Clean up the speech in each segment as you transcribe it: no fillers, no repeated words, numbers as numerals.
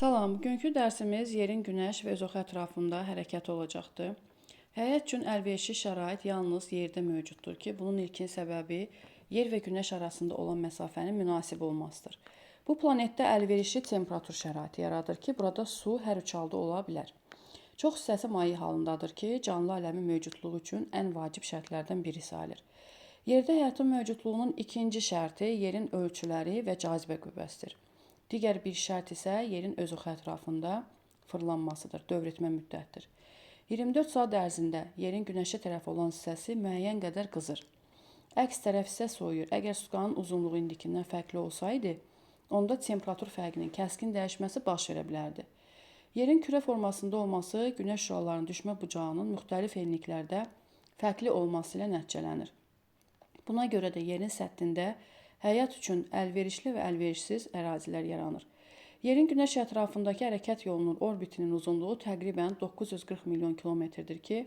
Salam, bugünkü dərsimiz yerin günəş və öz oxu ətrafında hərəkət olacaqdır. Həyat üçün əlverişli şərait yalnız yerdə mövcuddur ki, bunun ilkin səbəbi yer və günəş arasında olan məsafənin münasib olmasıdır. Bu planetdə əlverişli temperatur şəraiti yaradır ki, burada su hər üç halda ola bilər. Çox hissəsi maye halındadır ki, canlı aləmin mövcudluğu üçün ən vacib şərtlərdən biri sayılır. Yerdə həyatın mövcudluğunun ikinci şərti yerin ölçüləri və cazibə qüvvəsidir. Digər bir şərt isə yerin öz oxu ətrafında fırlanmasıdır, dövr etmə müddətidir. 24 saat ərzində yerin günəşə tərəf olan hissəsi müəyyən qədər qızır. Əks tərəf isə soyuyur. Əgər sutkanın uzunluğu indikindən fərqli olsaydı, onda temperatur fərqinin kəskin dəyişməsi baş verə bilərdi. Yerin kürə formasında olması günəş şüalarının düşmə bucağının müxtəlif enliklərdə fərqli olması ilə nəticələnir. Buna görə də yerin səthində həyat üçün əlverişli və əlverişsiz ərazilər yaranır. Yerin günəş ətrafındakı hərəkət yolunun orbitinin uzunluğu təqribən 940 milyon kilometrdir ki,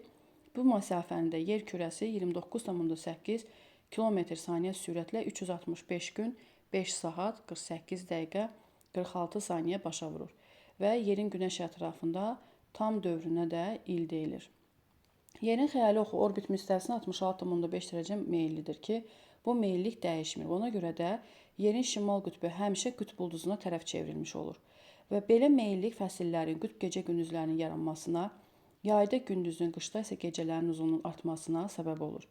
bu məsafəni də yer kürəsi 29,8 km/saniyə sürətlə 365 gün, 5 saat, 48 dəqiqə, 46 saniyə başa vurur və yerin günəş ətrafında tam dövrünə də il deyilir. Yerin xəyali oxu orbit müstəvisinə 66,5 dərəcə meyillidir ki, bu meyillik dəyişmir. Ona görə də yerin şimal qütbü həmişə qütb ulduzuna tərəf çevrilmiş olur. Və belə meyillik fəsillərin qütb gecə gündüzlərinin yaranmasına, yayda gündüzün, qışda isə gecələrin uzunluğunun artmasına səbəb olur.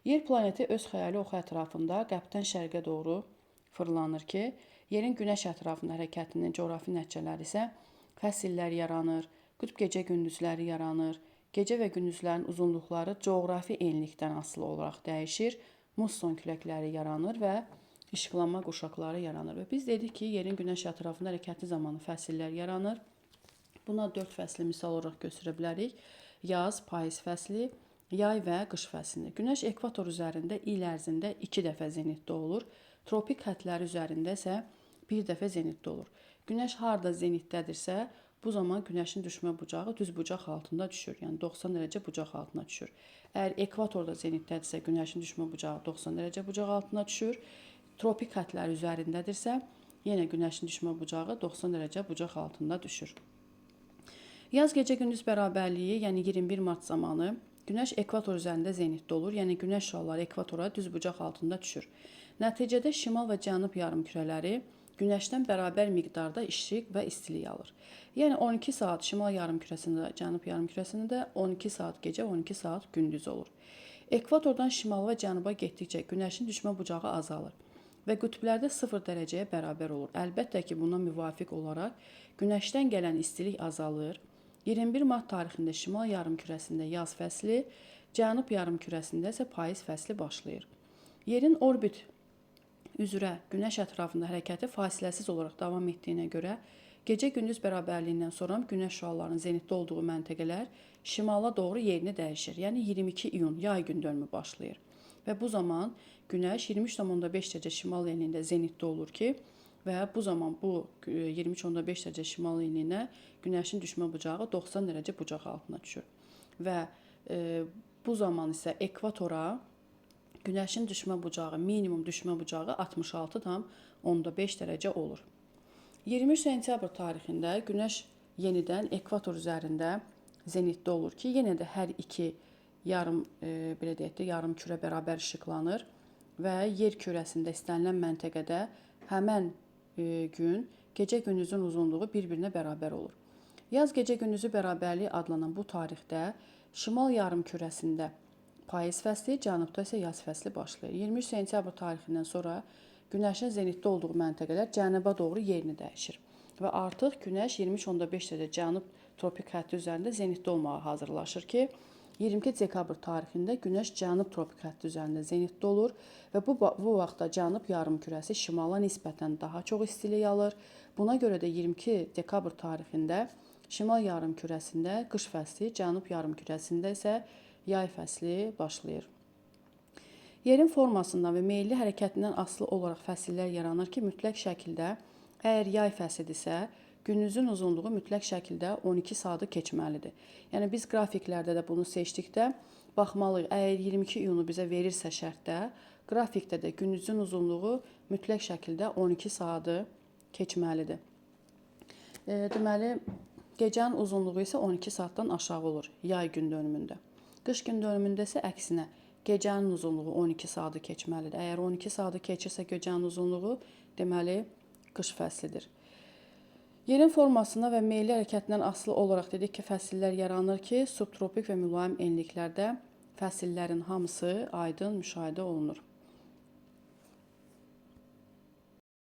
Yer planeti öz xəyali oxu ətrafında qərbdən şərqə doğru fırlanır ki, yerin günəş ətrafında hərəkətinin coğrafi nəticələri isə fəsillər yaranır, qütb gecə gündüzləri yaranır, gecə və gündüzlərin uzunluqları coğrafi enlikdən asılı olaraq dəyişir, musson küləkləri yaranır və işıqlanma qurşaqları yaranır. Və biz dedik ki, yerin günəş ətrafında hərəkəti zamanı fəsillər yaranır. Buna 4 fəsli misal olaraq göstərə bilərik. Yaz, payız fəsli, yay və qış fəslini. Günəş ekvator üzərində il ərzində 2 dəfə zenitdə olur. Tropik xəttləri üzərində isə 1 dəfə zenitdə olur. Günəş harda zenitdədirsə, bu zaman günəşin düşmə bucağı düz bucaq altında düşür. Yəni 90 dərəcə bucaq altına düşür. Əgər ekvatorda zenitdədirsə, günəşin düşmə bucağı 90 dərəcə bucaq altına düşür. Tropik xəttlər üzərindədirsə, yenə günəşin düşmə bucağı 90 dərəcə bucaq altında düşür. Yaz gecə gündüz bərabərliyi, yəni 21 mart zamanı günəş ekvator üzərində zenitdə olur, yəni günəş şüaları ekvatora düz bucaq altında düşür. Nəticədə şimal və cənub yarımkürələri günəşdən bərabər miqdarda işıq və istilik alır. Yəni 12 saat şimal yarımkürəsində, cənub yarımkürəsində 12 saat gecə, 12 saat gündüz olur. Ekvatordan şimal və cənuba getdikcə günəşin düşmə bucağı azalır və qütblərdə 0 dərəcəyə bərabər olur. Əlbəttə ki, buna müvafiq olaraq günəşdən gələn istilik azalır. 21 mart tarixində şimal yarımkürəsində yaz fəsli, cənub yarımkürəsində isə payız fəsli başlayır. Yerin orbit üzrə günəş ətrafında hərəkəti fasiləsiz olaraq davam etdiyinə görə, gecə-gündüz bərabərliyindən sonra günəş şüalarının zenitdə olduğu məntəqələr şimala doğru yerini dəyişir. Yəni 22 iyun yay gündönümü başlayır. Və bu zaman günəş 23,5 dərəcə şimal enliyində zenitdə olur ki, və bu zaman bu 23,5 dərəcə şimal enliyinə günəşin düşmə bucağı 90 dərəcə bucaq altına düşür. Və bu zaman isə ekvatora günəşin düşmə bucağı, minimum düşmə bucağı 66,5 dərəcə olur. 23 sentyabr tarixində günəş yenidən ekvator üzərində zenitdə olur ki, yenə də hər iki yarım kürə bərabər işıqlanır və yer kürəsində istənilən məntəqədə həmən gün gecə-gündüzün uzunluğu bir-birinə bərabər olur. Yaz gecə-gündüzü bərabərliyi adlanan bu tarixdə şimal yarım kürəsində payız fəsli, cənubda isə yaz fəsli başlayır. 23 sentyabr tarixindən sonra günəşin zenitdə olduğu məntəqələr cənuba doğru yerini dəyişir. Və artıq günəş 23,5 dərəcə cənub tropik xətti üzərində zenitdə olmağa hazırlaşır ki, 22 dekabr tarixində günəş cənub tropik xətti üzərində zenitdə olur və bu vaxtda cənub yarımkürəsi şimala nisbətən daha çox istilik alır. Buna görə də 22 dekabr tarixində şimal yarımkürəsində qış fəsli, cənub yarımkürəsində isə yay fəsli başlayır. Yerin formasından və meyilli hərəkətindən asılı olaraq fəsillər yaranır ki, mütləq şəkildə əgər yay fəsidirsə, gündüzün uzunluğu mütləq şəkildə 12 saatı keçməlidir. Yəni biz qrafiklərdə də bunu seçdikdə baxmalıyıq. Əgər 22 iyunu bizə verirsə şərtdə, qrafikdə də gündüzün uzunluğu mütləq şəkildə 12 saatı keçməlidir. Deməli, gecənin uzunluğu isə 12 saatdan aşağı olur yay gün dönümündə. Qış gün dönümündə isə əksinə, gecənin uzunluğu 12 saatı keçməlidir. Əgər 12 saatı keçirsə gecənin uzunluğu, deməli, qış fəslidir. Yerin formasına və meyli hərəkətindən asılı olaraq dedik ki, fəsillər yaranır ki, subtropik və mülayim enliklərdə fəsillərin hamısı aydın müşahidə olunur.